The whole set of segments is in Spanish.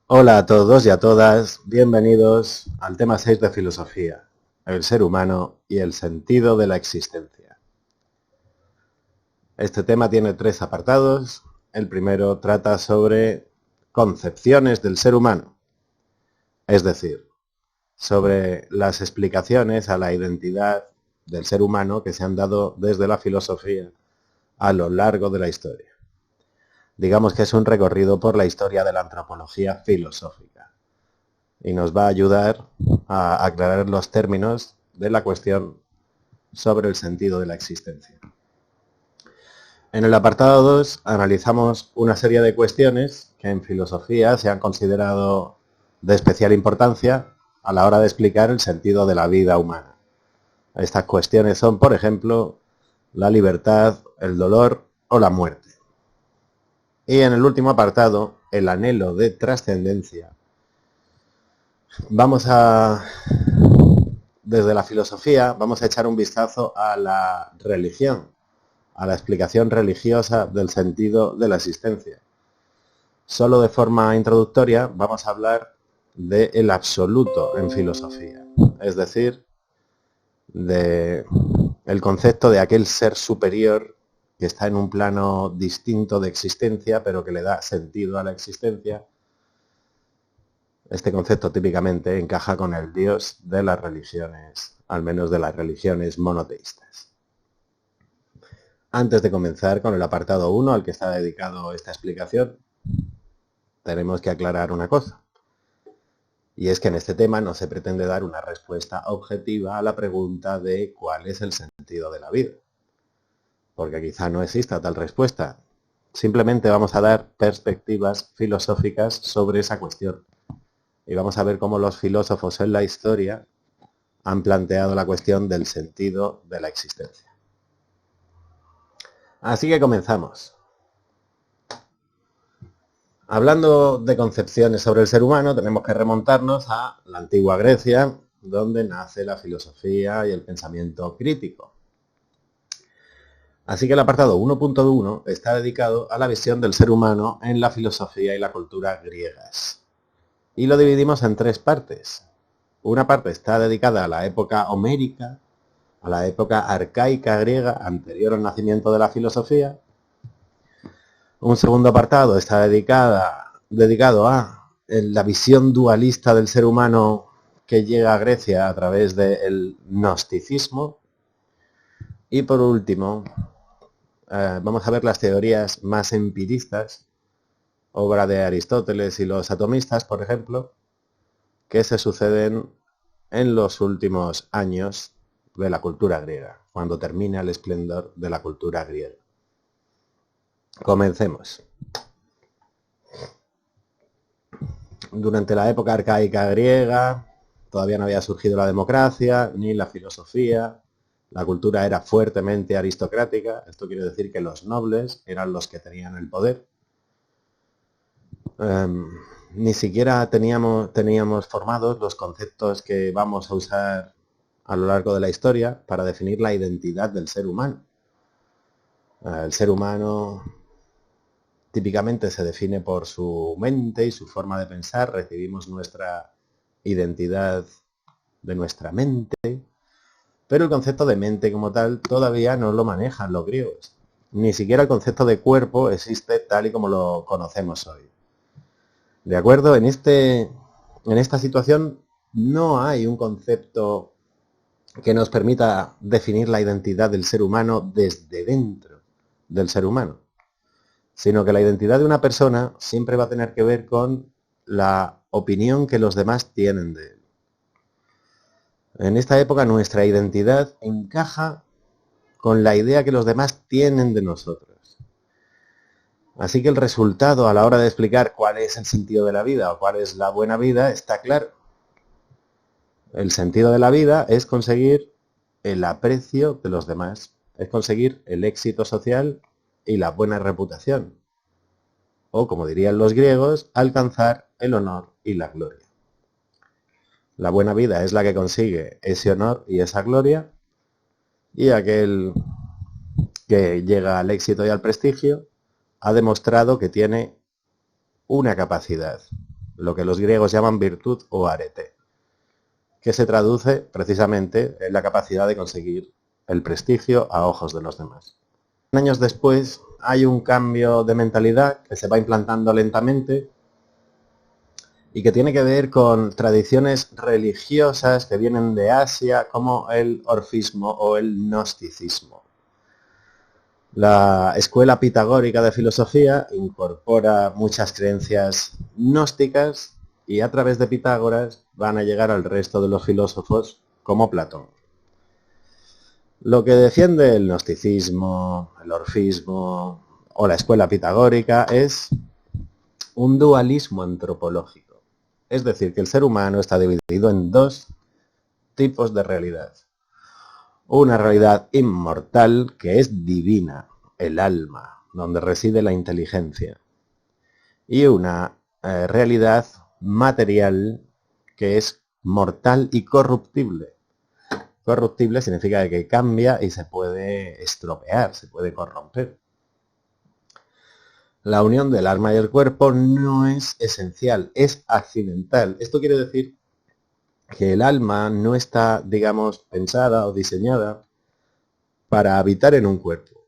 Hola a todos y a todas, bienvenidos al tema 6 de filosofía, el ser humano y el sentido de la existencia. Este tema tiene 3 apartados. El primero trata sobre concepciones del ser humano, es decir, sobre las explicaciones a la identidad del ser humano que se han dado desde la filosofía a lo largo de la historia. Digamos que es un recorrido por la historia de la antropología filosófica y nos va a ayudar a aclarar los términos de la cuestión sobre el sentido de la existencia. En el apartado 2 analizamos una serie de cuestiones que en filosofía se han considerado de especial importancia a la hora de explicar el sentido de la vida humana. Estas cuestiones son, por ejemplo, la libertad, el dolor o la muerte. Y en el último apartado, el anhelo de trascendencia, desde la filosofía, vamos a echar un vistazo a la religión, a la explicación religiosa del sentido de la existencia. Solo de forma introductoria vamos a hablar del absoluto en filosofía, es decir, del concepto de aquel ser superior que está en un plano distinto de existencia, pero que le da sentido a la existencia. Este concepto típicamente encaja con el Dios de las religiones, al menos de las religiones monoteístas. Antes de comenzar con el apartado 1 al que está dedicado esta explicación, tenemos que aclarar una cosa. Y es que en este tema no se pretende dar una respuesta objetiva a la pregunta de cuál es el sentido de la vida. Porque quizá no exista tal respuesta. Simplemente vamos a dar perspectivas filosóficas sobre esa cuestión. Y vamos a ver cómo los filósofos en la historia han planteado la cuestión del sentido de la existencia. Así que comenzamos. Hablando de concepciones sobre el ser humano, tenemos que remontarnos a la antigua Grecia, donde nace la filosofía y el pensamiento crítico. Así que el apartado 1.1 está dedicado a la visión del ser humano en la filosofía y la cultura griegas. Y lo dividimos en 3 partes. Una parte está dedicada a la época homérica, a la época arcaica griega, anterior al nacimiento de la filosofía. Un segundo apartado está dedicado a la visión dualista del ser humano que llega a Grecia a través del gnosticismo. Y por último, vamos a ver las teorías más empiristas, obra de Aristóteles y los atomistas, por ejemplo, que se suceden en los últimos años de la cultura griega, cuando termina el esplendor de la cultura griega. Comencemos. Durante la época arcaica griega, todavía no había surgido la democracia, ni la filosofía. La cultura era fuertemente aristocrática. Esto quiere decir que los nobles eran los que tenían el poder. Ni siquiera teníamos formados los conceptos que vamos a usar a lo largo de la historia para definir la identidad del ser humano. El ser humano típicamente se define por su mente y su forma de pensar. Recibimos nuestra identidad de nuestra mente, pero el concepto de mente como tal todavía no lo manejan los griegos. Ni siquiera el concepto de cuerpo existe tal y como lo conocemos hoy. ¿De acuerdo? En esta situación no hay un concepto que nos permita definir la identidad del ser humano desde dentro del ser humano, sino que la identidad de una persona siempre va a tener que ver con la opinión que los demás tienen de él. En esta época nuestra identidad encaja con la idea que los demás tienen de nosotros. Así que el resultado a la hora de explicar cuál es el sentido de la vida o cuál es la buena vida está claro. El sentido de la vida es conseguir el aprecio de los demás, es conseguir el éxito social y la buena reputación. O, como dirían los griegos, alcanzar el honor y la gloria. La buena vida es la que consigue ese honor y esa gloria, y aquel que llega al éxito y al prestigio ha demostrado que tiene una capacidad. lo que los griegos llaman virtud o arete, que se traduce precisamente en la capacidad de conseguir el prestigio a ojos de los demás. Años después hay un cambio de mentalidad que se va implantando lentamente y que tiene que ver con tradiciones religiosas que vienen de Asia, como el orfismo o el gnosticismo. La escuela pitagórica de filosofía incorpora muchas creencias gnósticas y a través de Pitágoras van a llegar al resto de los filósofos como Platón. Lo que defiende el gnosticismo, el orfismo o la escuela pitagórica es un dualismo antropológico. Es decir, que el ser humano está dividido en dos tipos de realidad. Una realidad inmortal que es divina, el alma, donde reside la inteligencia. Y una realidad material que es mortal y corruptible. Corruptible significa que cambia y se puede estropear, se puede corromper. La unión del alma y el cuerpo no es esencial, es accidental. Esto quiere decir que el alma no está, digamos, pensada o diseñada para habitar en un cuerpo.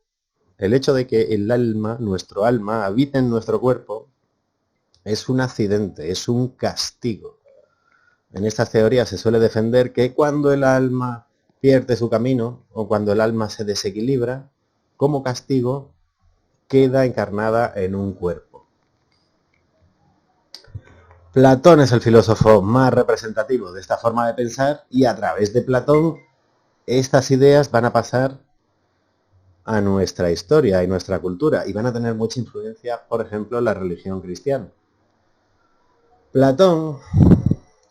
El hecho de que el alma, nuestro alma, habite en nuestro cuerpo es un accidente, es un castigo. En estas teorías se suele defender que cuando el alma pierde su camino o cuando el alma se desequilibra, como castigo, queda encarnada en un cuerpo. Platón es el filósofo más representativo de esta forma de pensar y a través de Platón estas ideas van a pasar a nuestra historia y nuestra cultura y van a tener mucha influencia, por ejemplo, en la religión cristiana. Platón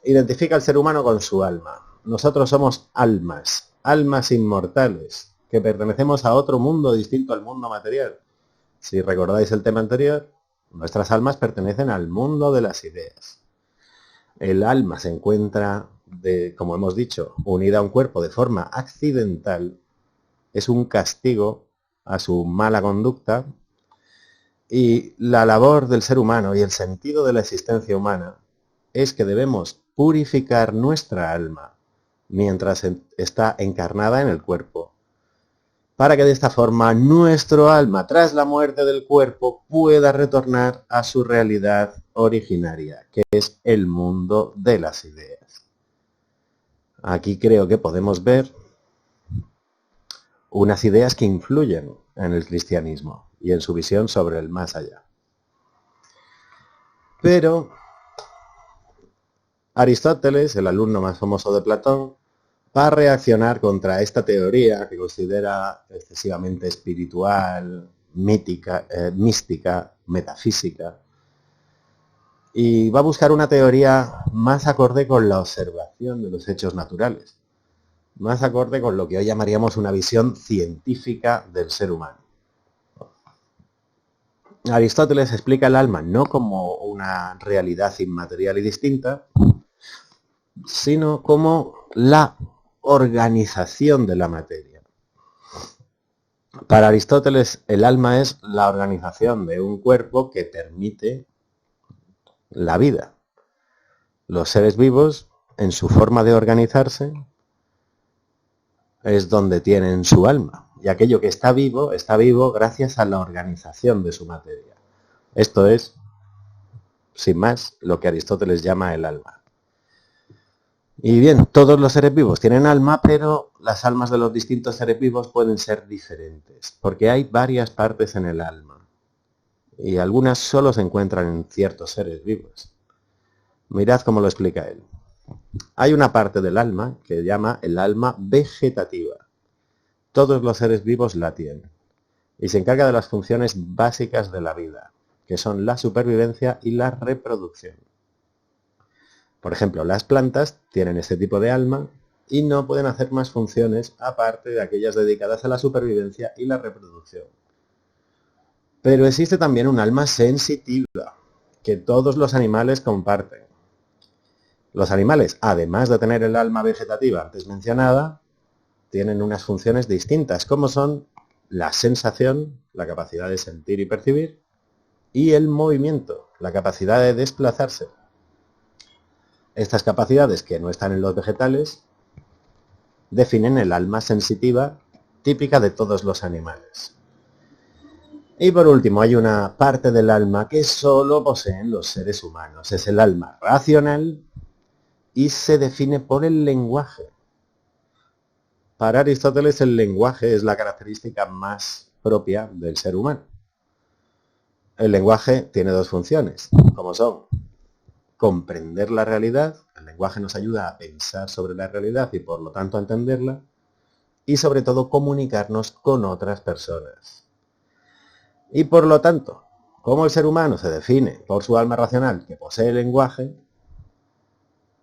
identifica al ser humano con su alma. Nosotros somos almas, almas inmortales, que pertenecemos a otro mundo distinto al mundo material. Si recordáis el tema anterior, nuestras almas pertenecen al mundo de las ideas. El alma se encuentra, como hemos dicho, unida a un cuerpo de forma accidental. Es un castigo a su mala conducta. Y la labor del ser humano y el sentido de la existencia humana es que debemos purificar nuestra alma mientras está encarnada en el cuerpo, para que de esta forma nuestro alma, tras la muerte del cuerpo, pueda retornar a su realidad originaria, que es el mundo de las ideas. Aquí creo que podemos ver unas ideas que influyen en el cristianismo y en su visión sobre el más allá. Pero Aristóteles, el alumno más famoso de Platón, va a reaccionar contra esta teoría que considera excesivamente espiritual, mística, metafísica, y va a buscar una teoría más acorde con la observación de los hechos naturales, más acorde con lo que hoy llamaríamos una visión científica del ser humano. Aristóteles explica el alma no como una realidad inmaterial y distinta, sino como la organización de la materia. Para Aristóteles, el alma es la organización de un cuerpo que permite la vida. Los seres vivos, en su forma de organizarse, es donde tienen su alma. Y aquello que está vivo gracias a la organización de su materia. Esto es, sin más, lo que Aristóteles llama el alma. Y bien, todos los seres vivos tienen alma, pero las almas de los distintos seres vivos pueden ser diferentes, porque hay varias partes en el alma, y algunas solo se encuentran en ciertos seres vivos. Mirad cómo lo explica él. Hay una parte del alma que llama el alma vegetativa. Todos los seres vivos la tienen, y se encarga de las funciones básicas de la vida, que son la supervivencia y la reproducción. Por ejemplo, las plantas tienen este tipo de alma y no pueden hacer más funciones aparte de aquellas dedicadas a la supervivencia y la reproducción. Pero existe también un alma sensitiva que todos los animales comparten. Los animales, además de tener el alma vegetativa antes mencionada, tienen unas funciones distintas, como son la sensación, la capacidad de sentir y percibir, y el movimiento, la capacidad de desplazarse. Estas capacidades que no están en los vegetales definen el alma sensitiva típica de todos los animales. Y por último, hay una parte del alma que solo poseen los seres humanos. Es el alma racional y se define por el lenguaje. Para Aristóteles, el lenguaje es la característica más propia del ser humano. El lenguaje tiene dos funciones, como son comprender la realidad. El lenguaje nos ayuda a pensar sobre la realidad y por lo tanto a entenderla, y sobre todo comunicarnos con otras personas. Y por lo tanto, como el ser humano se define por su alma racional que posee el lenguaje,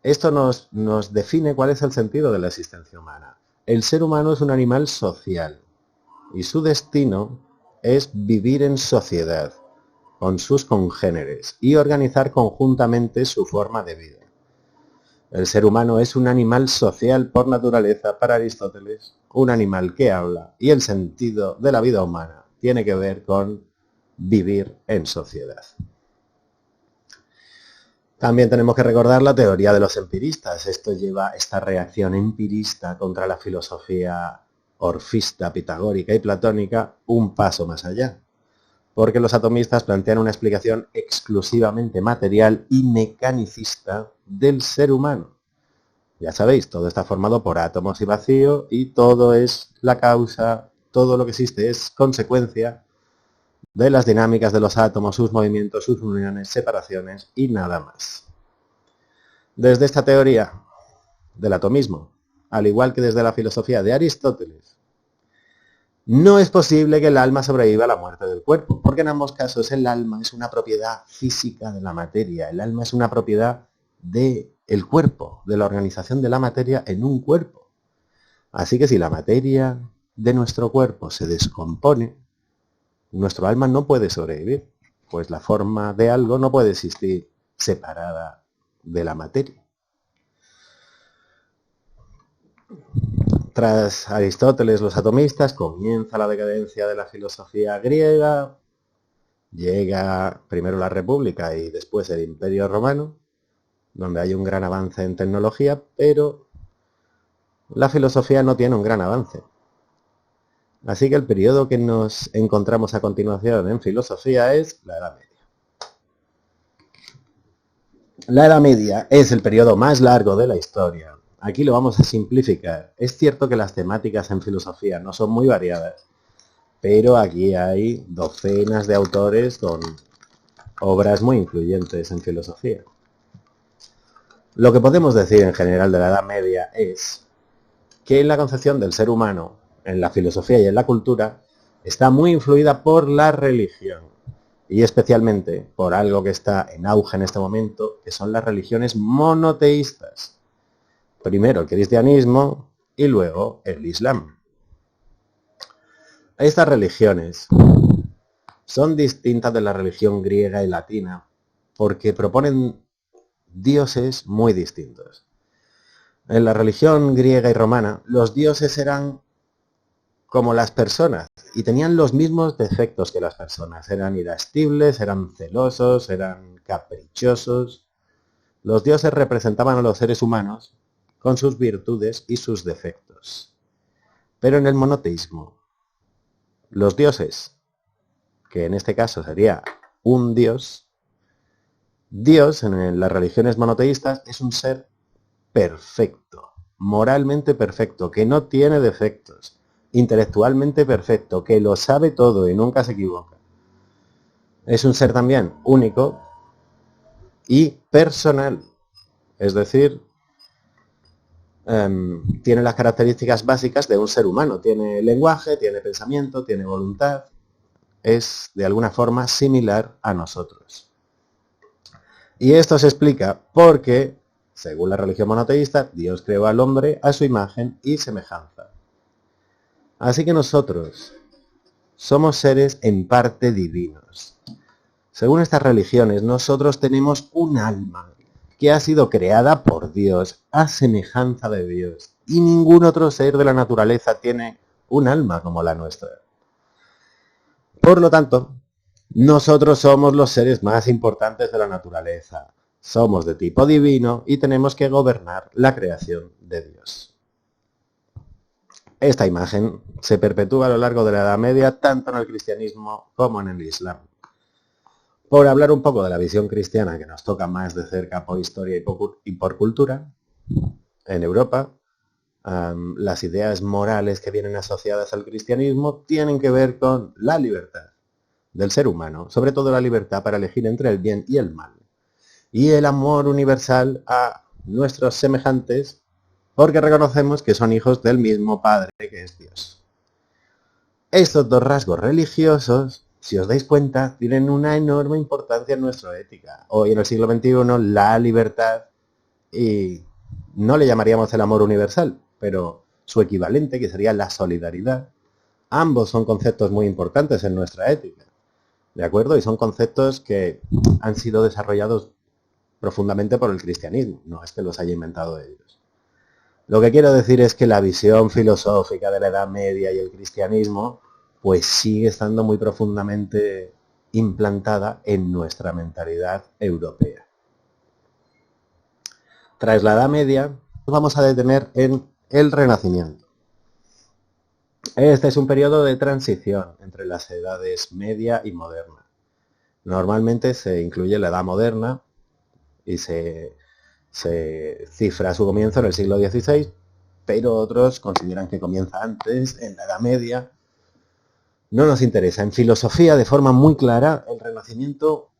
esto nos define cuál es el sentido de la existencia humana. El ser humano es un animal social y su destino es vivir en sociedad con sus congéneres y organizar conjuntamente su forma de vida. El ser humano es un animal social por naturaleza para Aristóteles, un animal que habla, y el sentido de la vida humana tiene que ver con vivir en sociedad. También tenemos que recordar la teoría de los empiristas. Esto lleva esta reacción empirista contra la filosofía orfista, pitagórica y platónica un paso más allá, porque los atomistas plantean una explicación exclusivamente material y mecanicista del ser humano. Ya sabéis, todo está formado por átomos y vacío y todo es la causa, todo lo que existe es consecuencia de las dinámicas de los átomos, sus movimientos, sus uniones, separaciones y nada más. Desde esta teoría del atomismo, al igual que desde la filosofía de Aristóteles, no es posible que el alma sobreviva a la muerte del cuerpo, porque en ambos casos el alma es una propiedad física de la materia, el alma es una propiedad del cuerpo, de la organización de la materia en un cuerpo. Así que si la materia de nuestro cuerpo se descompone, nuestro alma no puede sobrevivir, pues la forma de algo no puede existir separada de la materia. Tras Aristóteles, los atomistas, comienza la decadencia de la filosofía griega, llega primero la República y después el Imperio Romano, donde hay un gran avance en tecnología, pero la filosofía no tiene un gran avance. Así que el periodo que nos encontramos a continuación en filosofía es la Edad Media. La Edad Media es el periodo más largo de la historia. Aquí lo vamos a simplificar. Es cierto que las temáticas en filosofía no son muy variadas, pero aquí hay docenas de autores con obras muy influyentes en filosofía. Lo que podemos decir en general de la Edad Media es que en la concepción del ser humano, en la filosofía y en la cultura, está muy influida por la religión, y especialmente por algo que está en auge en este momento, que son las religiones monoteístas. Primero el cristianismo y luego el islam. Estas religiones son distintas de la religión griega y latina porque proponen dioses muy distintos. En la religión griega y romana, los dioses eran como las personas y tenían los mismos defectos que las personas. Eran irascibles, eran celosos, eran caprichosos. Los dioses representaban a los seres humanos con sus virtudes y sus defectos. Pero en el monoteísmo, los dioses, que en este caso sería un dios, Dios en las religiones monoteístas es un ser perfecto, moralmente perfecto, que no tiene defectos, intelectualmente perfecto, que lo sabe todo y nunca se equivoca. Es un ser también único y personal, es decir, tiene las características básicas de un ser humano, tiene lenguaje, tiene pensamiento, tiene voluntad, es de alguna forma similar a nosotros. Y esto se explica porque, según la religión monoteísta, Dios creó al hombre a su imagen y semejanza. Así que nosotros somos seres en parte divinos. Según estas religiones, nosotros tenemos un alma que ha sido creada por Dios, a semejanza de Dios. Y ningún otro ser de la naturaleza tiene un alma como la nuestra. Por lo tanto, nosotros somos los seres más importantes de la naturaleza. somos de tipo divino y tenemos que gobernar la creación de Dios. Esta imagen se perpetúa a lo largo de la Edad Media, tanto en el cristianismo como en el Islam. Por hablar un poco de la visión cristiana que nos toca más de cerca por historia y por cultura, en Europa, las ideas morales que vienen asociadas al cristianismo tienen que ver con la libertad del ser humano, sobre todo la libertad para elegir entre el bien y el mal, y el amor universal a nuestros semejantes, porque reconocemos que son hijos del mismo Padre que es Dios. Estos dos rasgos religiosos, si os dais cuenta, tienen una enorme importancia en nuestra ética. Hoy en el siglo XXI la libertad, y no le llamaríamos el amor universal, pero su equivalente, que sería la solidaridad, ambos son conceptos muy importantes en nuestra ética, ¿de acuerdo? Y son conceptos que han sido desarrollados profundamente por el cristianismo, no es que los haya inventado ellos. Lo que quiero decir es que la visión filosófica de la Edad Media y el cristianismo pues sigue estando muy profundamente implantada en nuestra mentalidad europea. Tras la Edad Media, nos vamos a detener en el Renacimiento. Este es un periodo de transición entre las edades media y moderna. Normalmente se incluye la Edad Moderna y se cifra su comienzo en el siglo XVI, pero otros consideran que comienza antes, en la Edad Media. No nos interesa. En filosofía, de forma muy clara, el Renacimiento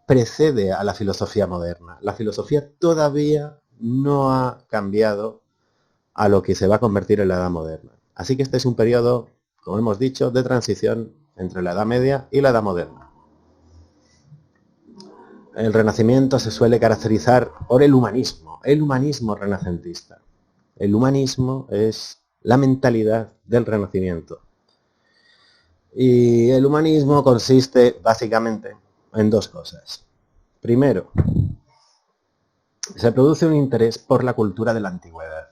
precede a la filosofía moderna. La filosofía todavía no ha cambiado a lo que se va a convertir en la Edad Moderna. Así que este es un periodo, como hemos dicho, de transición entre la Edad Media y la Edad Moderna. El Renacimiento se suele caracterizar por el humanismo renacentista. El humanismo es la mentalidad del Renacimiento. Y el humanismo consiste básicamente en dos cosas. Primero, se produce un interés por la cultura de la antigüedad,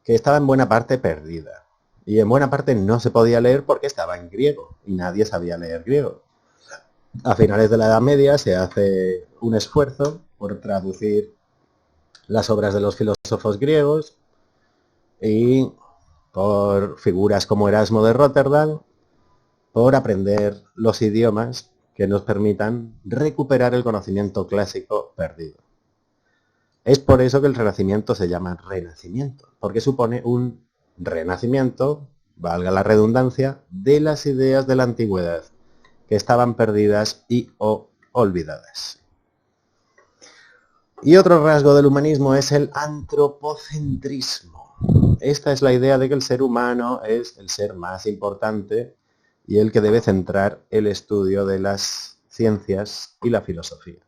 que estaba en buena parte perdida. Y en buena parte no se podía leer porque estaba en griego, y nadie sabía leer griego. A finales de la Edad Media se hace un esfuerzo por traducir las obras de los filósofos griegos y por figuras como Erasmo de Rotterdam, por aprender los idiomas que nos permitan recuperar el conocimiento clásico perdido. Es por eso que el Renacimiento se llama Renacimiento, porque supone un renacimiento, valga la redundancia, de las ideas de la antigüedad, que estaban perdidas y o olvidadas. Y otro rasgo del humanismo es el antropocentrismo. Esta es la idea de que el ser humano es el ser más importante y el que debe centrar el estudio de las ciencias y la filosofía.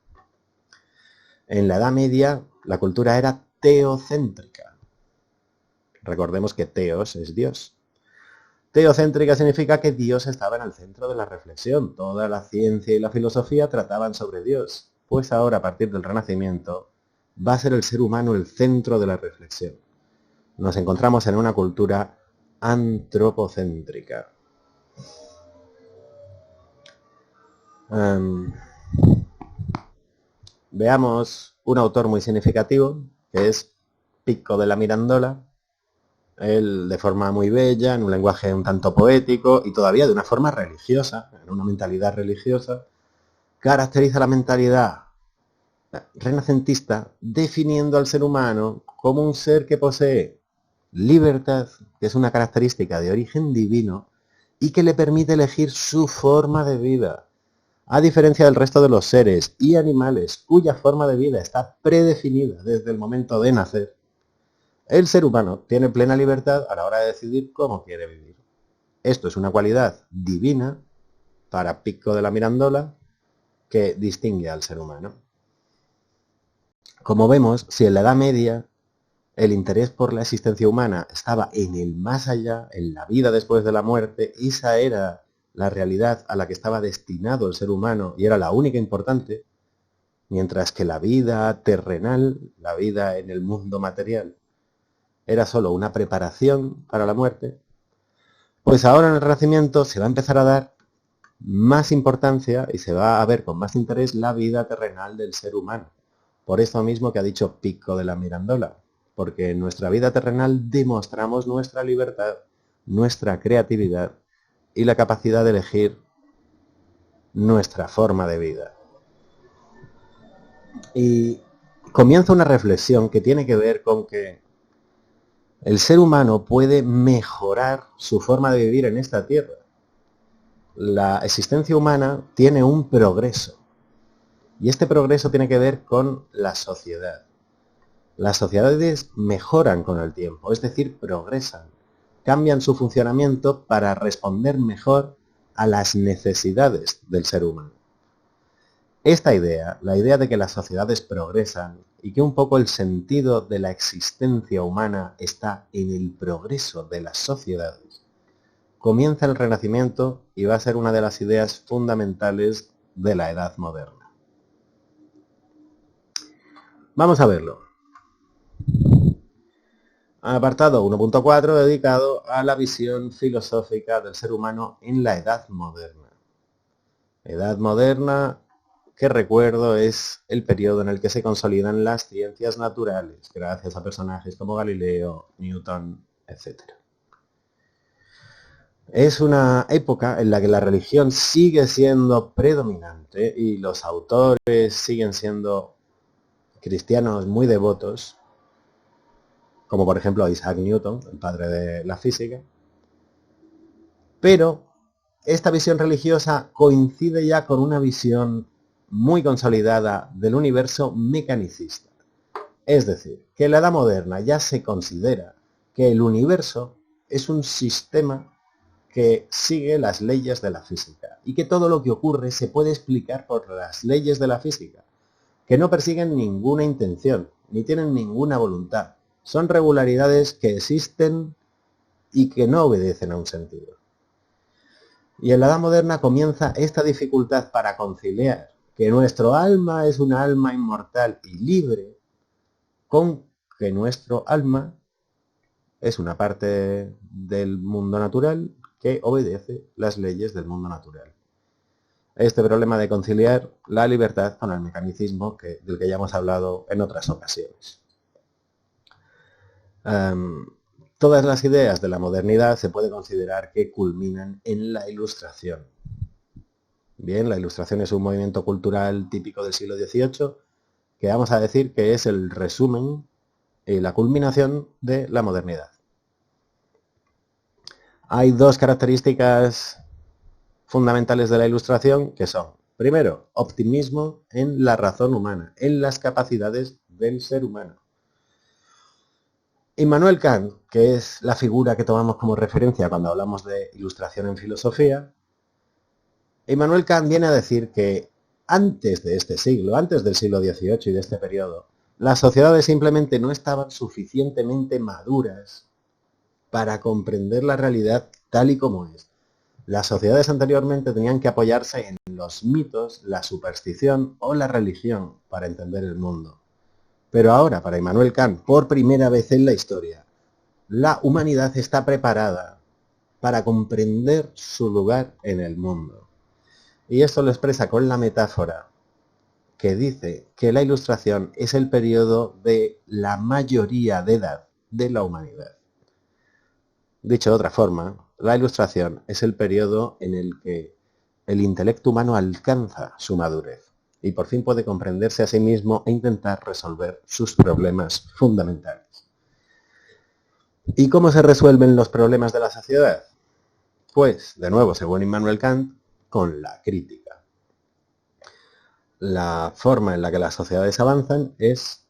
En la Edad Media la cultura era teocéntrica. Recordemos que teos es Dios. Teocéntrica significa que Dios estaba en el centro de la reflexión. Toda la ciencia y la filosofía trataban sobre Dios. Pues ahora, a partir del Renacimiento, va a ser el ser humano el centro de la reflexión. Nos encontramos en una cultura antropocéntrica. Veamos un autor muy significativo, que es Pico de la Mirandola. Él, de forma muy bella, en un lenguaje un tanto poético y todavía de una forma religiosa, en una mentalidad religiosa, caracteriza la mentalidad renacentista definiendo al ser humano como un ser que posee libertad, que es una característica de origen divino y que le permite elegir su forma de vida, a diferencia del resto de los seres y animales cuya forma de vida está predefinida desde el momento de nacer. El ser humano tiene plena libertad a la hora de decidir cómo quiere vivir. Esto es una cualidad divina para Pico de la Mirandola que distingue al ser humano. Como vemos, si en la Edad Media el interés por la existencia humana estaba en el más allá, en la vida después de la muerte, esa era la realidad a la que estaba destinado el ser humano y era la única importante, mientras que la vida terrenal, la vida en el mundo material, era solo una preparación para la muerte, pues ahora en el Renacimiento se va a empezar a dar más importancia y se va a ver con más interés la vida terrenal del ser humano. Por esto mismo que ha dicho Pico de la Mirandola, porque en nuestra vida terrenal demostramos nuestra libertad, nuestra creatividad y la capacidad de elegir nuestra forma de vida. Y comienza una reflexión que tiene que ver con que el ser humano puede mejorar su forma de vivir en esta tierra. La existencia humana tiene un progreso. Y este progreso tiene que ver con la sociedad. Las sociedades mejoran con el tiempo, es decir, progresan. Cambian su funcionamiento para responder mejor a las necesidades del ser humano. Esta idea, la idea de que las sociedades progresan y que un poco el sentido de la existencia humana está en el progreso de las sociedades, comienza el Renacimiento y va a ser una de las ideas fundamentales de la Edad Moderna. Vamos a verlo. Apartado 1.4 dedicado a la visión filosófica del ser humano en la Edad Moderna. Edad Moderna, que recuerdo, es el periodo en el que se consolidan las ciencias naturales, gracias a personajes como Galileo, Newton, etc. Es una época en la que la religión sigue siendo predominante y los autores siguen siendo cristianos muy devotos, como por ejemplo Isaac Newton, el padre de la física. Pero esta visión religiosa coincide ya con una visión muy consolidada del universo mecanicista. Es decir, que en la Edad Moderna ya se considera que el universo es un sistema que sigue las leyes de la física y que todo lo que ocurre se puede explicar por las leyes de la física, que no persiguen ninguna intención, ni tienen ninguna voluntad. Son regularidades que existen y que no obedecen a un sentido. Y en la Edad Moderna comienza esta dificultad para conciliar que nuestro alma es una alma inmortal y libre con que nuestro alma es una parte del mundo natural que obedece las leyes del mundo natural. Este problema de conciliar la libertad con el mecanicismo del que ya hemos hablado en otras ocasiones. Todas las ideas de la modernidad se puede considerar que culminan en la Ilustración. Bien, la Ilustración es un movimiento cultural típico del siglo XVIII que vamos a decir que es el resumen y la culminación de la modernidad. Hay dos características fundamentales de la Ilustración que son, primero, optimismo en la razón humana, en las capacidades del ser humano. Immanuel Kant, que es la figura que tomamos como referencia cuando hablamos de ilustración en filosofía, Immanuel Kant viene a decir que antes de este siglo, antes del siglo XVIII y de este periodo, las sociedades simplemente no estaban suficientemente maduras para comprender la realidad tal y como es. Las sociedades anteriormente tenían que apoyarse en los mitos, la superstición o la religión para entender el mundo. Pero ahora, para Immanuel Kant, por primera vez en la historia, la humanidad está preparada para comprender su lugar en el mundo. Y esto lo expresa con la metáfora que dice que la Ilustración es el periodo de la mayoría de edad de la humanidad. Dicho de otra forma, la Ilustración es el periodo en el que el intelecto humano alcanza su madurez y por fin puede comprenderse a sí mismo e intentar resolver sus problemas fundamentales. ¿Y cómo se resuelven los problemas de la sociedad? Pues, de nuevo, según Immanuel Kant, con la crítica. La forma en la que las sociedades avanzan es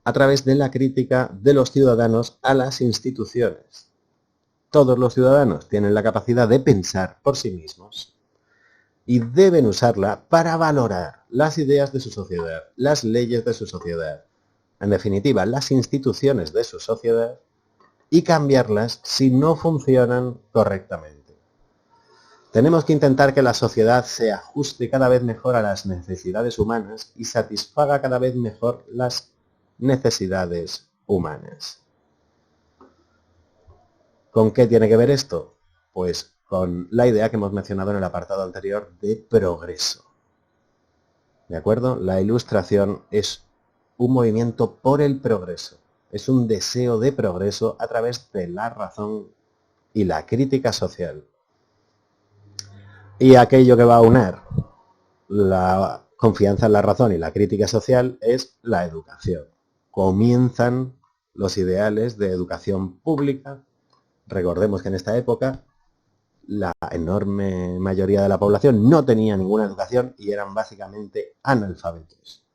a través de la crítica de los ciudadanos a las instituciones. Todos los ciudadanos tienen la capacidad de pensar por sí mismos y deben usarla para valorar las ideas de su sociedad, las leyes de su sociedad, en definitiva, las instituciones de su sociedad, y cambiarlas si no funcionan correctamente. Tenemos que intentar que la sociedad se ajuste cada vez mejor a las necesidades humanas y satisfaga cada vez mejor las necesidades humanas. ¿Con qué tiene que ver esto? Pues con la idea que hemos mencionado en el apartado anterior de progreso. ¿De acuerdo? La Ilustración es un movimiento por el progreso. Es un deseo de progreso a través de la razón y la crítica social. Y aquello que va a unir la confianza en la razón y la crítica social es la educación. Comienzan los ideales de educación pública. Recordemos que en esta época la enorme mayoría de la población no tenía ninguna educación y eran básicamente analfabetos.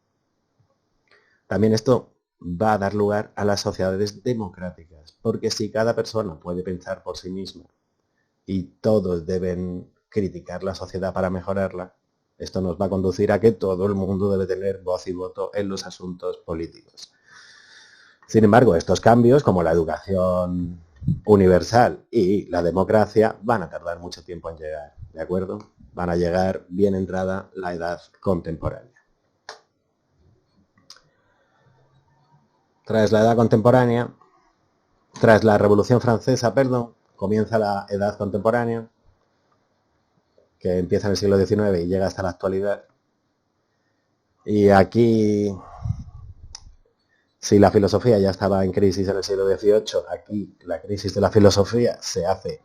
También esto va a dar lugar a las sociedades democráticas, porque si cada persona puede pensar por sí misma y todos deben criticar la sociedad para mejorarla, esto nos va a conducir a que todo el mundo debe tener voz y voto en los asuntos políticos. Sin embargo, estos cambios, como la educación universal y la democracia, van a tardar mucho tiempo en llegar, ¿de acuerdo? Van a llegar bien entrada la edad contemporánea. Tras la edad contemporánea, tras la Revolución Francesa, comienza la edad contemporánea, que empieza en el siglo XIX y llega hasta la actualidad. Y aquí, si la filosofía ya estaba en crisis en el siglo XVIII, aquí la crisis de la filosofía se hace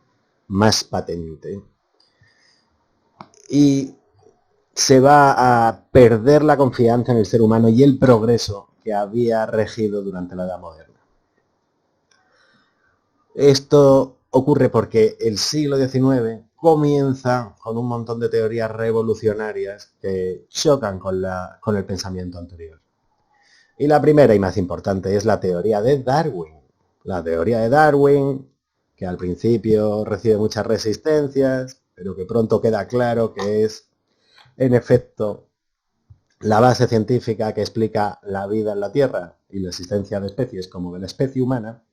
más patente. Y se va a perder la confianza en el ser humano y el progreso que había regido durante la Edad Moderna. Esto ocurre porque el siglo XIX comienza con un montón de teorías revolucionarias que chocan con el pensamiento anterior. Y la primera y más importante es la teoría de Darwin. La teoría de Darwin, que al principio recibe muchas resistencias, pero que pronto queda claro que es, en efecto, la base científica que explica la vida en la Tierra y la existencia de especies como de la especie humana.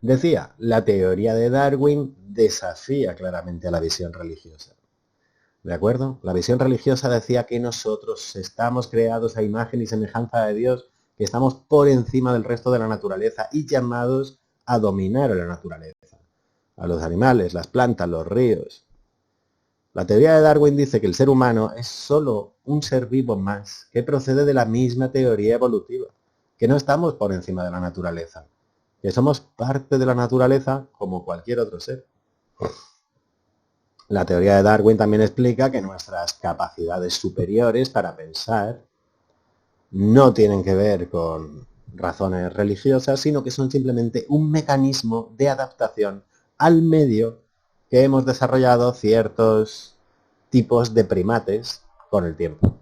Decía, la teoría de Darwin desafía claramente a la visión religiosa. ¿De acuerdo? La visión religiosa decía que nosotros estamos creados a imagen y semejanza de Dios, que estamos por encima del resto de la naturaleza y llamados a dominar a la naturaleza, a los animales, las plantas, los ríos. La teoría de Darwin dice que el ser humano es solo un ser vivo más, que procede de la misma teoría evolutiva, que no estamos por encima de la naturaleza, que somos parte de la naturaleza como cualquier otro ser. La teoría de Darwin también explica que nuestras capacidades superiores para pensar no tienen que ver con razones religiosas, sino que son simplemente un mecanismo de adaptación al medio que hemos desarrollado ciertos tipos de primates con el tiempo.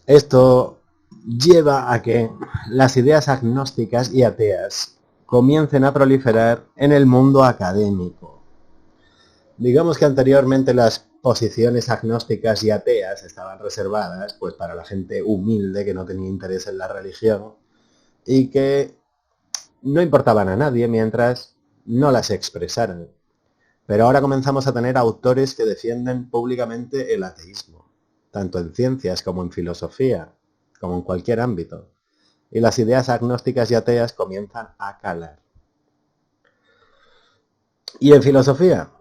Esto lleva a que las ideas agnósticas y ateas comiencen a proliferar en el mundo académico. Digamos que anteriormente las posiciones agnósticas y ateas estaban reservadas pues para la gente humilde que no tenía interés en la religión y que no importaban a nadie mientras no las expresaran. Pero ahora comenzamos a tener autores que defienden públicamente el ateísmo, tanto en ciencias como en filosofía, como en cualquier ámbito. Y las ideas agnósticas y ateas comienzan a calar. Y en filosofía,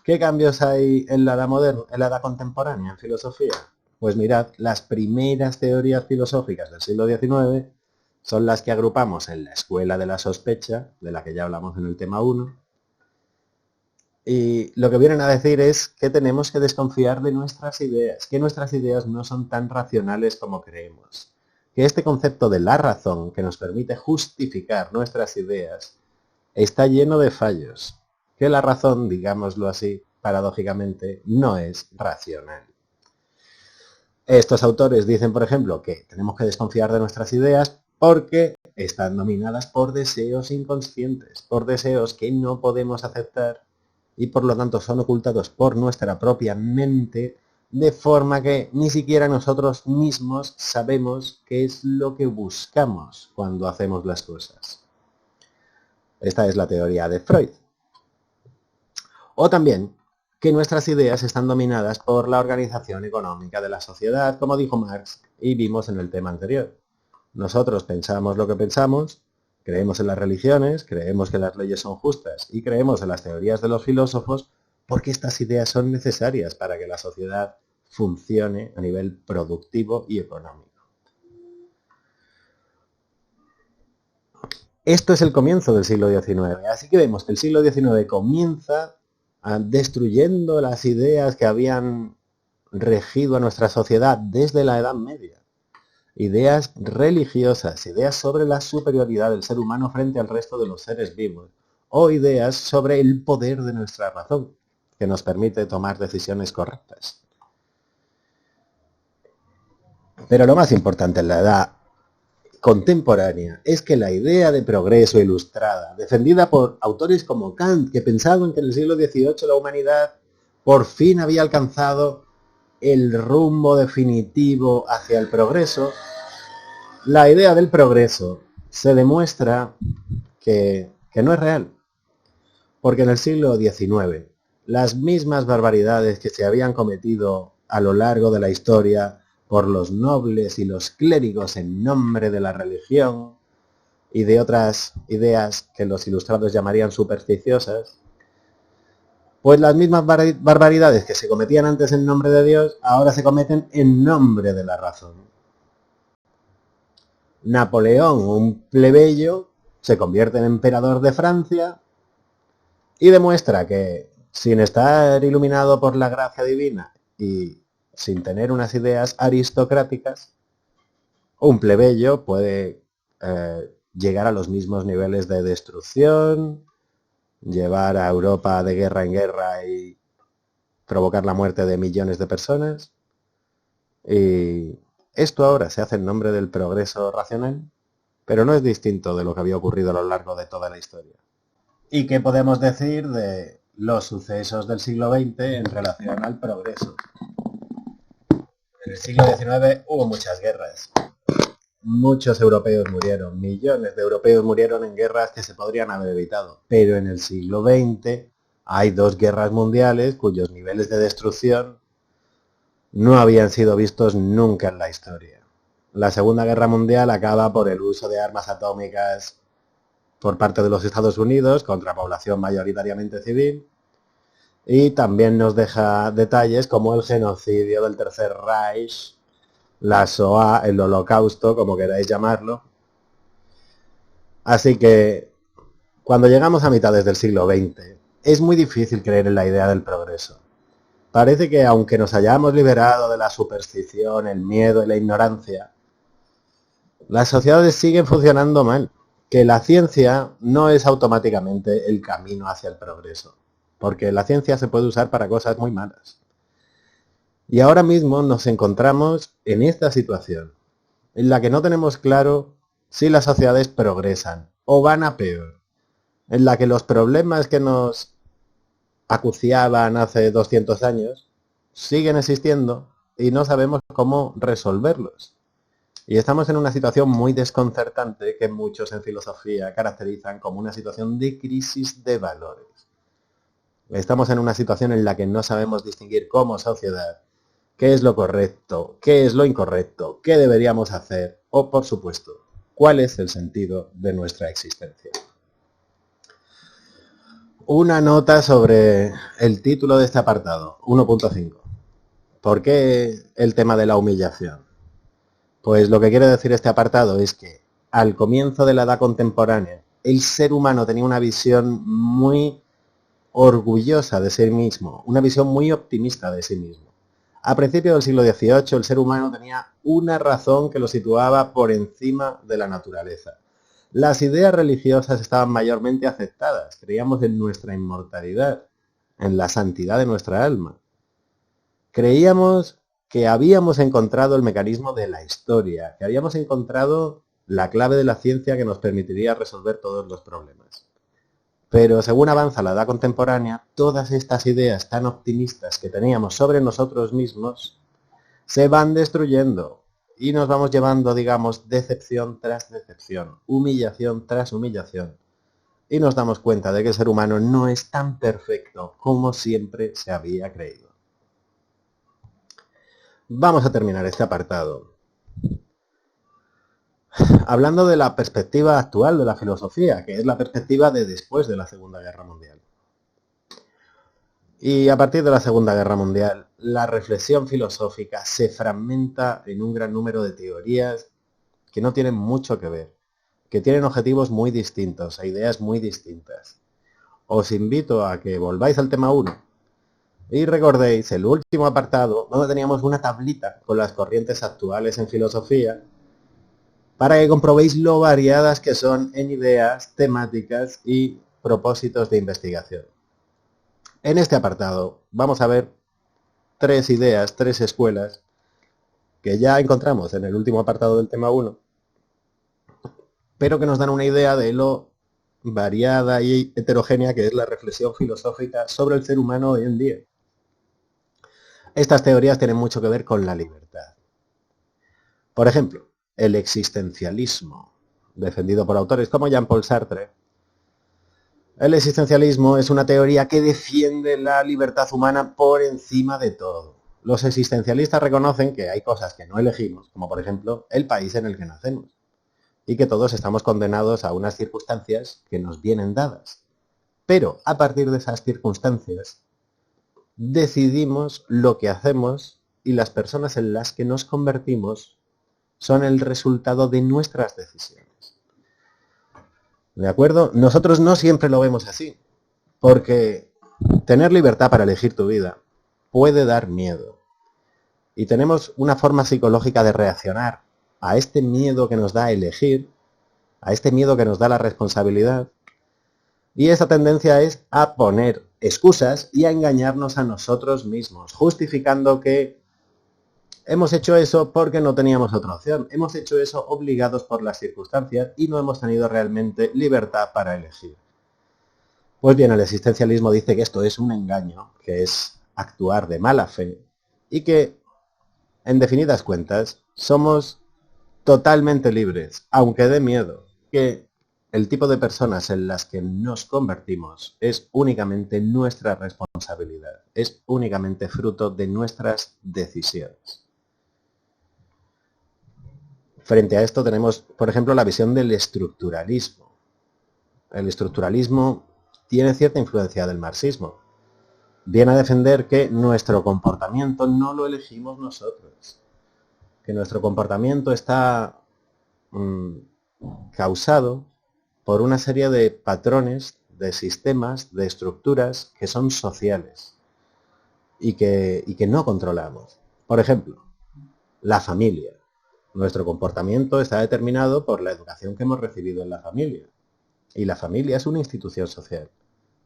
¿qué cambios hay en la edad moderna, en la edad contemporánea en filosofía? Pues mirad, las primeras teorías filosóficas del siglo XIX son las que agrupamos en la escuela de la sospecha, de la que ya hablamos en el tema 1. Y lo que vienen a decir es que tenemos que desconfiar de nuestras ideas, que nuestras ideas no son tan racionales como creemos. Que este concepto de la razón, que nos permite justificar nuestras ideas, está lleno de fallos. Que la razón, digámoslo así, paradójicamente, no es racional. Estos autores dicen, por ejemplo, que tenemos que desconfiar de nuestras ideas porque están dominadas por deseos inconscientes, por deseos que no podemos aceptar y por lo tanto son ocultados por nuestra propia mente, de forma que ni siquiera nosotros mismos sabemos qué es lo que buscamos cuando hacemos las cosas. Esta es la teoría de Freud. O también que nuestras ideas están dominadas por la organización económica de la sociedad, como dijo Marx y vimos en el tema anterior. Nosotros pensamos lo que pensamos Creemos en las religiones, creemos que las leyes son justas y creemos en las teorías de los filósofos porque estas ideas son necesarias para que la sociedad funcione a nivel productivo y económico. Esto es el comienzo del siglo XIX, así que vemos que el siglo XIX comienza destruyendo las ideas que habían regido a nuestra sociedad desde la Edad Media. Ideas religiosas, ideas sobre la superioridad del ser humano frente al resto de los seres vivos, o ideas sobre el poder de nuestra razón, que nos permite tomar decisiones correctas. Pero lo más importante en la edad contemporánea es que la idea de progreso ilustrada, defendida por autores como Kant, que pensaban que en el siglo XVIII la humanidad por fin había alcanzado el rumbo definitivo hacia el progreso, la idea del progreso se demuestra que no es real. Porque en el siglo XIX, las mismas barbaridades que se habían cometido a lo largo de la historia por los nobles y los clérigos en nombre de la religión y de otras ideas que los ilustrados llamarían supersticiosas, pues las mismas barbaridades que se cometían antes en nombre de Dios, ahora se cometen en nombre de la razón. Napoleón, un plebeyo, se convierte en emperador de Francia y demuestra que, sin estar iluminado por la gracia divina y sin tener unas ideas aristocráticas, un plebeyo puede llegar a los mismos niveles de destrucción, llevar a Europa de guerra en guerra y provocar la muerte de millones de personas. Y esto ahora se hace en nombre del progreso racional, pero no es distinto de lo que había ocurrido a lo largo de toda la historia. ¿Y qué podemos decir de los sucesos del siglo XX en relación al progreso? En el siglo XIX hubo muchas guerras. Muchos europeos murieron, millones de europeos murieron en guerras que se podrían haber evitado. Pero en el siglo XX hay 2 guerras mundiales cuyos niveles de destrucción no habían sido vistos nunca en la historia. La Segunda Guerra Mundial acaba por el uso de armas atómicas por parte de los Estados Unidos contra población mayoritariamente civil, y también nos deja detalles como el genocidio del Tercer Reich, la Shoah, el Holocausto, como queráis llamarlo. Así que cuando llegamos a mitades del siglo XX, es muy difícil creer en la idea del progreso. Parece que aunque nos hayamos liberado de la superstición, el miedo y la ignorancia, las sociedades siguen funcionando mal. Que la ciencia no es automáticamente el camino hacia el progreso, porque la ciencia se puede usar para cosas muy malas. Y ahora mismo nos encontramos en esta situación, en la que no tenemos claro si las sociedades progresan o van a peor, en la que los problemas que nos acuciaban hace 200 años siguen existiendo y no sabemos cómo resolverlos. Y estamos en una situación muy desconcertante que muchos en filosofía caracterizan como una situación de crisis de valores. Estamos en una situación en la que no sabemos distinguir como sociedad qué es lo correcto, qué es lo incorrecto, qué deberíamos hacer o, por supuesto, cuál es el sentido de nuestra existencia. Una nota sobre el título de este apartado, 1.5. ¿Por qué el tema de la humillación? Pues lo que quiere decir este apartado es que al comienzo de la edad contemporánea, el ser humano tenía una visión muy orgullosa de sí mismo, una visión muy optimista de sí mismo. A principios del siglo XVIII, el ser humano tenía una razón que lo situaba por encima de la naturaleza. Las ideas religiosas estaban mayormente aceptadas, creíamos en nuestra inmortalidad, en la santidad de nuestra alma. Creíamos que habíamos encontrado el mecanismo de la historia, que habíamos encontrado la clave de la ciencia que nos permitiría resolver todos los problemas. Pero según avanza la edad contemporánea, todas estas ideas tan optimistas que teníamos sobre nosotros mismos se van destruyendo y nos vamos llevando, digamos, decepción tras decepción, humillación tras humillación. Y nos damos cuenta de que el ser humano no es tan perfecto como siempre se había creído. Vamos a terminar este apartado Hablando de la perspectiva actual de la filosofía, que es la perspectiva de después de la Segunda Guerra Mundial. Y a partir de la Segunda Guerra Mundial, la reflexión filosófica se fragmenta en un gran número de teorías que no tienen mucho que ver, que tienen objetivos muy distintos, e ideas muy distintas. Os invito a que volváis al tema 1 y recordéis el último apartado donde teníamos una tablita con las corrientes actuales en filosofía para que comprobéis lo variadas que son en ideas, temáticas y propósitos de investigación. En este apartado vamos a ver 3 ideas, 3 escuelas que ya encontramos en el último apartado del tema 1, pero que nos dan una idea de lo variada y heterogénea que es la reflexión filosófica sobre el ser humano hoy en día. Estas teorías tienen mucho que ver con la libertad. Por ejemplo, el existencialismo, defendido por autores como Jean-Paul Sartre. El existencialismo es una teoría que defiende la libertad humana por encima de todo. Los existencialistas reconocen que hay cosas que no elegimos, como por ejemplo el país en el que nacemos, y que todos estamos condenados a unas circunstancias que nos vienen dadas. Pero a partir de esas circunstancias decidimos lo que hacemos y las personas en las que nos convertimos son el resultado de nuestras decisiones. ¿De acuerdo? Nosotros no siempre lo vemos así, porque tener libertad para elegir tu vida puede dar miedo. Y tenemos una forma psicológica de reaccionar a este miedo que nos da elegir, a este miedo que nos da la responsabilidad, y esa tendencia es a poner excusas y a engañarnos a nosotros mismos, justificando que hemos hecho eso porque no teníamos otra opción. Hemos hecho eso obligados por las circunstancias y no hemos tenido realmente libertad para elegir. Pues bien, el existencialismo dice que esto es un engaño, que es actuar de mala fe y que, en definidas cuentas, somos totalmente libres, aunque dé miedo, que el tipo de personas en las que nos convertimos es únicamente nuestra responsabilidad, es únicamente fruto de nuestras decisiones. Frente a esto tenemos, por ejemplo, la visión del estructuralismo. El estructuralismo tiene cierta influencia del marxismo. Viene a defender que nuestro comportamiento no lo elegimos nosotros, que nuestro comportamiento está causado por una serie de patrones, de sistemas, de estructuras que son sociales y que no controlamos. Por ejemplo, la familia. Nuestro comportamiento está determinado por la educación que hemos recibido en la familia. Y la familia es una institución social.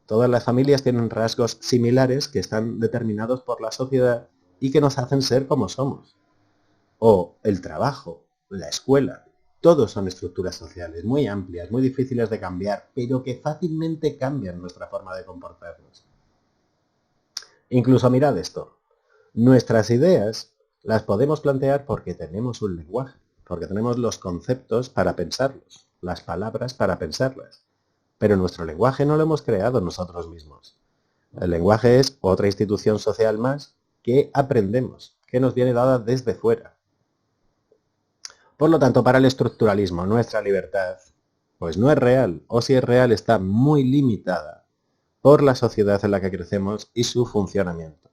Todas las familias tienen rasgos similares que están determinados por la sociedad y que nos hacen ser como somos. O el trabajo, la escuela. Todos son estructuras sociales muy amplias, muy difíciles de cambiar, pero que fácilmente cambian nuestra forma de comportarnos. Incluso mirad esto. Nuestras ideas las podemos plantear porque tenemos un lenguaje, porque tenemos los conceptos para pensarlos, las palabras para pensarlas. Pero nuestro lenguaje no lo hemos creado nosotros mismos. El lenguaje es otra institución social más que aprendemos, que nos viene dada desde fuera. Por lo tanto, para el estructuralismo, nuestra libertad, pues no es real, o si es real, está muy limitada por la sociedad en la que crecemos y su funcionamiento.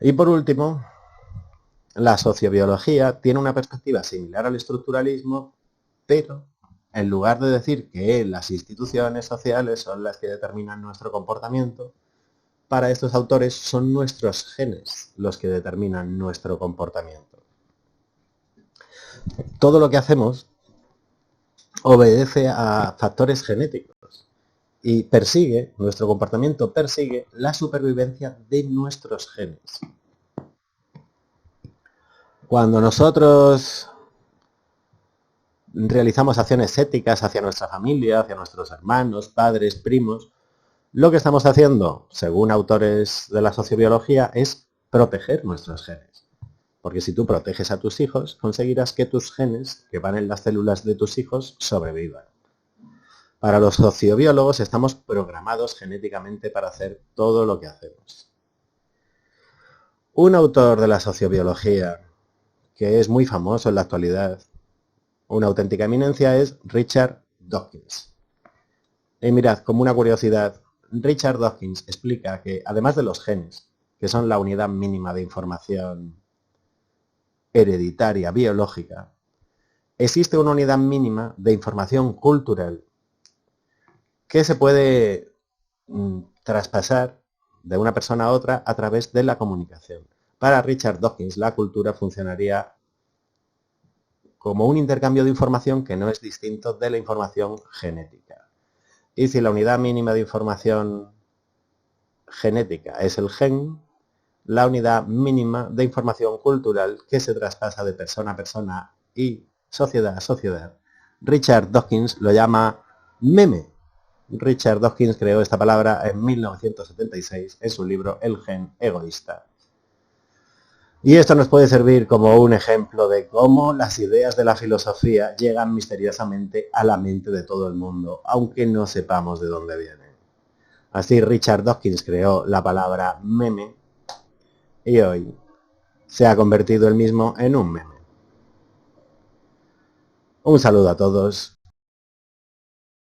Y por último, la sociobiología tiene una perspectiva similar al estructuralismo, pero en lugar de decir que las instituciones sociales son las que determinan nuestro comportamiento, para estos autores son nuestros genes los que determinan nuestro comportamiento. Todo lo que hacemos obedece a factores genéticos y nuestro comportamiento persigue la supervivencia de nuestros genes. Cuando nosotros realizamos acciones éticas hacia nuestra familia, hacia nuestros hermanos, padres, primos, lo que estamos haciendo, según autores de la sociobiología, es proteger nuestros genes. Porque si tú proteges a tus hijos, conseguirás que tus genes, que van en las células de tus hijos, sobrevivan. Para los sociobiólogos estamos programados genéticamente para hacer todo lo que hacemos. Un autor de la sociobiología que es muy famoso en la actualidad, una auténtica eminencia, es Richard Dawkins. Y mirad, como una curiosidad, Richard Dawkins explica que además de los genes, que son la unidad mínima de información hereditaria, biológica, existe una unidad mínima de información cultural que se puede traspasar de una persona a otra a través de la comunicación. Para Richard Dawkins, la cultura funcionaría como un intercambio de información que no es distinto de la información genética. Y si la unidad mínima de información genética es el gen, la unidad mínima de información cultural que se traspasa de persona a persona y sociedad a sociedad, Richard Dawkins lo llama meme. Richard Dawkins creó esta palabra en 1976 en su libro El gen egoísta. Y esto nos puede servir como un ejemplo de cómo las ideas de la filosofía llegan misteriosamente a la mente de todo el mundo, aunque no sepamos de dónde vienen. Así Richard Dawkins creó la palabra meme y hoy se ha convertido él mismo en un meme. Un saludo a todos